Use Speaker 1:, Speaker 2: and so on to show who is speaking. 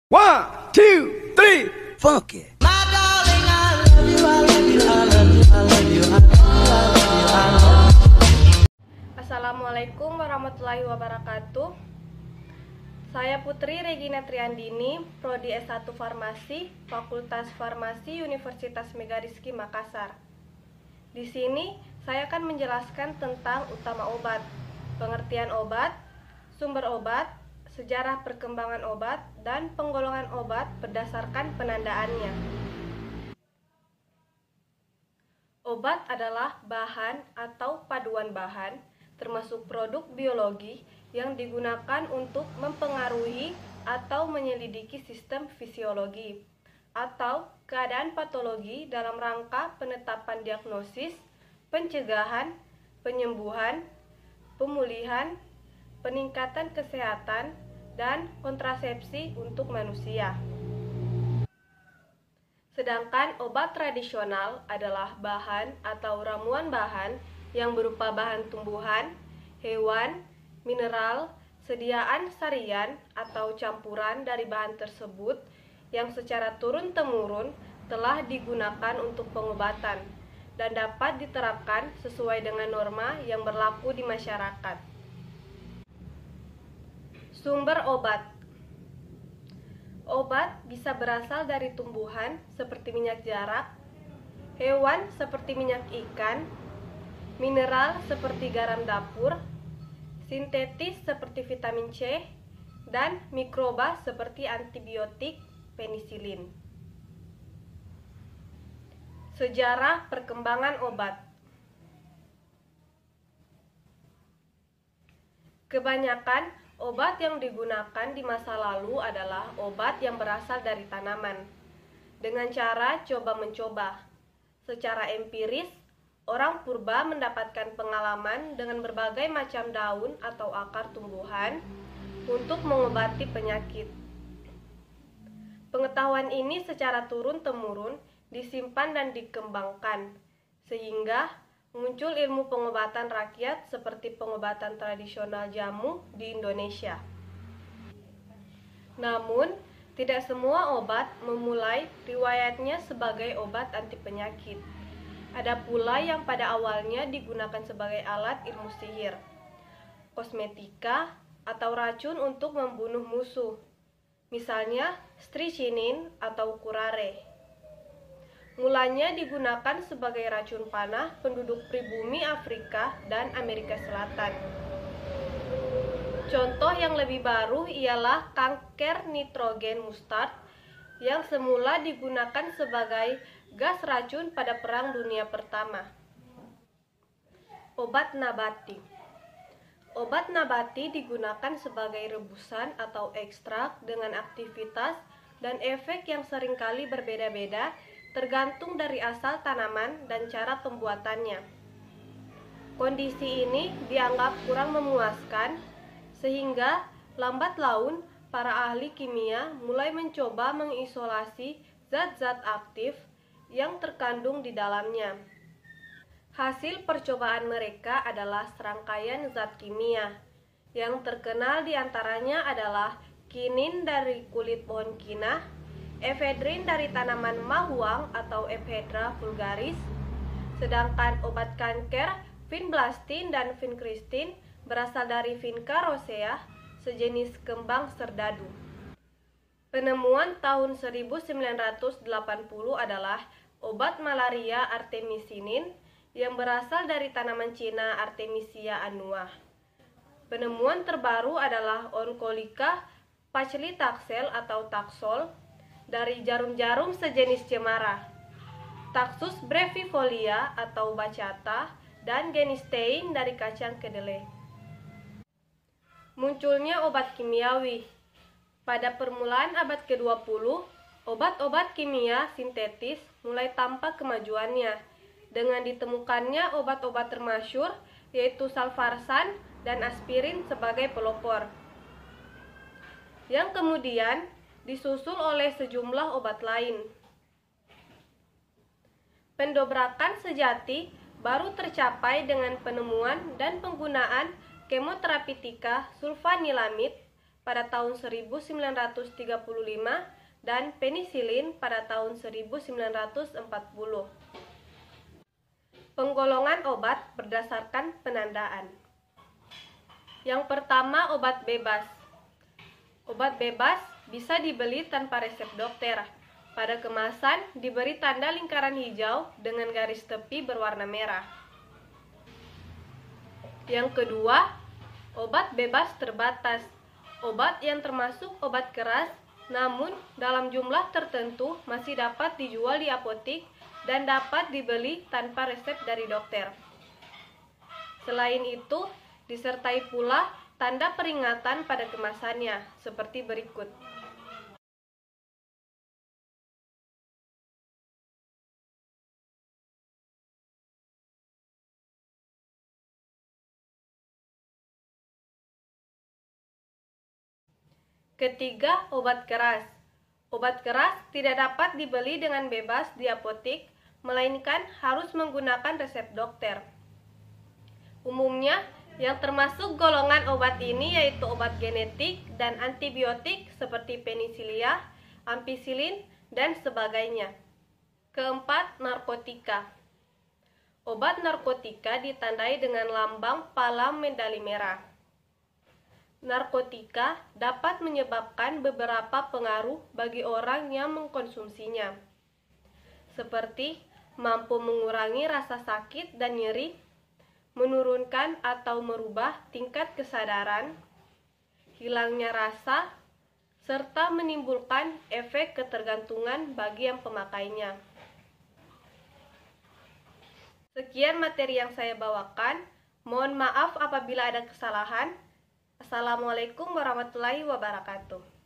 Speaker 1: One, two, three, funk it.
Speaker 2: My darling, I love you, I love you, I love you, I love you, I love you, I love you.
Speaker 3: Assalamualaikum warahmatullahi wabarakatuh. Saya Putri Regina Triandini, Prodi S1 Farmasi, Fakultas Farmasi Universitas Megariski Makassar. Di sini saya akan menjelaskan tentang utama obat, pengertian obat, sumber obat, sejarah perkembangan obat, dan penggolongan obat berdasarkan penandaannya. Obat adalah bahan atau paduan bahan, termasuk produk biologi yang digunakan untuk mempengaruhi atau menyelidiki sistem fisiologi atau keadaan patologi dalam rangka penetapan diagnosis, pencegahan, penyembuhan, pemulihan, peningkatan kesehatan, dan kontrasepsi untuk manusia. Sedangkan obat tradisional adalah bahan atau ramuan bahan yang berupa bahan tumbuhan, hewan, mineral, sediaan sarian atau campuran dari bahan tersebut yang secara turun-temurun telah digunakan untuk pengobatan dan dapat diterapkan sesuai dengan norma yang berlaku di masyarakat. Sumber obat. Obat bisa berasal dari tumbuhan seperti minyak jarak, hewan seperti minyak ikan, mineral seperti garam dapur, sintetis seperti vitamin C, dan mikroba seperti antibiotik penisilin. Sejarah perkembangan obat. Kebanyakan obat yang digunakan di masa lalu adalah obat yang berasal dari tanaman. Dengan cara coba-mencoba. Secara empiris, orang purba mendapatkan pengalaman dengan berbagai macam daun atau akar tumbuhan untuk mengobati penyakit. Pengetahuan ini secara turun-temurun disimpan dan dikembangkan, sehingga muncul ilmu pengobatan rakyat seperti pengobatan tradisional jamu di Indonesia. Namun, tidak semua obat memulai riwayatnya sebagai obat anti penyakit. Ada pula yang pada awalnya digunakan sebagai alat ilmu sihir, kosmetika, atau racun untuk membunuh musuh. Misalnya, strychnine atau curare. Mulanya digunakan sebagai racun panah penduduk pribumi Afrika dan Amerika Selatan. Contoh yang lebih baru ialah kanker nitrogen mustard yang semula digunakan sebagai gas racun pada Perang Dunia Pertama. Obat nabati. Obat nabati digunakan sebagai rebusan atau ekstrak dengan aktivitas dan efek yang seringkali berbeda-beda tergantung dari asal tanaman dan cara pembuatannya. Kondisi ini dianggap kurang memuaskan, sehingga lambat laun para ahli kimia mulai mencoba mengisolasi zat-zat aktif yang terkandung di dalamnya. Hasil percobaan mereka adalah serangkaian zat kimia. Yang terkenal diantaranya adalah kinin dari kulit pohon kinah, efedrin dari tanaman mahuang atau Ephedra vulgaris, sedangkan obat kanker vinblastin dan vincristin berasal dari Vinca rosea, sejenis kembang serdadu. Penemuan tahun 1980 adalah obat malaria artemisinin yang berasal dari tanaman Cina Artemisia annua. Penemuan terbaru adalah Oncolyca paclitaxel atau taxol dari jarum-jarum sejenis cemara, Taxus brevifolia atau bacata, dan genistein dari kacang kedelai. Munculnya obat kimiawi. Pada permulaan abad ke-20, obat-obat kimia sintetis mulai tampak kemajuannya, dengan ditemukannya obat-obat termasyhur yaitu salvarsan dan aspirin sebagai pelopor, yang kemudian disusul oleh sejumlah obat lain. Pendobrakan sejati baru tercapai dengan penemuan dan penggunaan kemoterapeutika sulfanilamid pada tahun 1935 dan penisilin pada tahun 1940. Penggolongan obat berdasarkan penandaan. Yang pertama, obat bebas. Obat bebas bisa dibeli tanpa resep dokter. Pada kemasan diberi tanda lingkaran hijau dengan garis tepi berwarna merah. Yang kedua, obat bebas terbatas. Obat yang termasuk obat keras, namun dalam jumlah tertentu masih dapat dijual di apotik dan dapat dibeli tanpa resep dari dokter. Selain itu, disertai pula tanda peringatan pada kemasannya, seperti berikut. Ketiga, obat keras. Obat keras tidak dapat dibeli dengan bebas di apotik, melainkan harus menggunakan resep dokter. Umumnya, yang termasuk golongan obat ini yaitu obat genetik dan antibiotik seperti penisilia, ampicillin, dan sebagainya. Keempat, narkotika. Obat narkotika ditandai dengan lambang palang medali merah. Narkotika dapat menyebabkan beberapa pengaruh bagi orang yang mengkonsumsinya, seperti mampu mengurangi rasa sakit dan nyeri, menurunkan atau merubah tingkat kesadaran, hilangnya rasa, serta menimbulkan efek ketergantungan bagi yang pemakainya. Sekian materi yang saya bawakan. Mohon maaf apabila ada kesalahan. Assalamualaikum warahmatullahi wabarakatuh.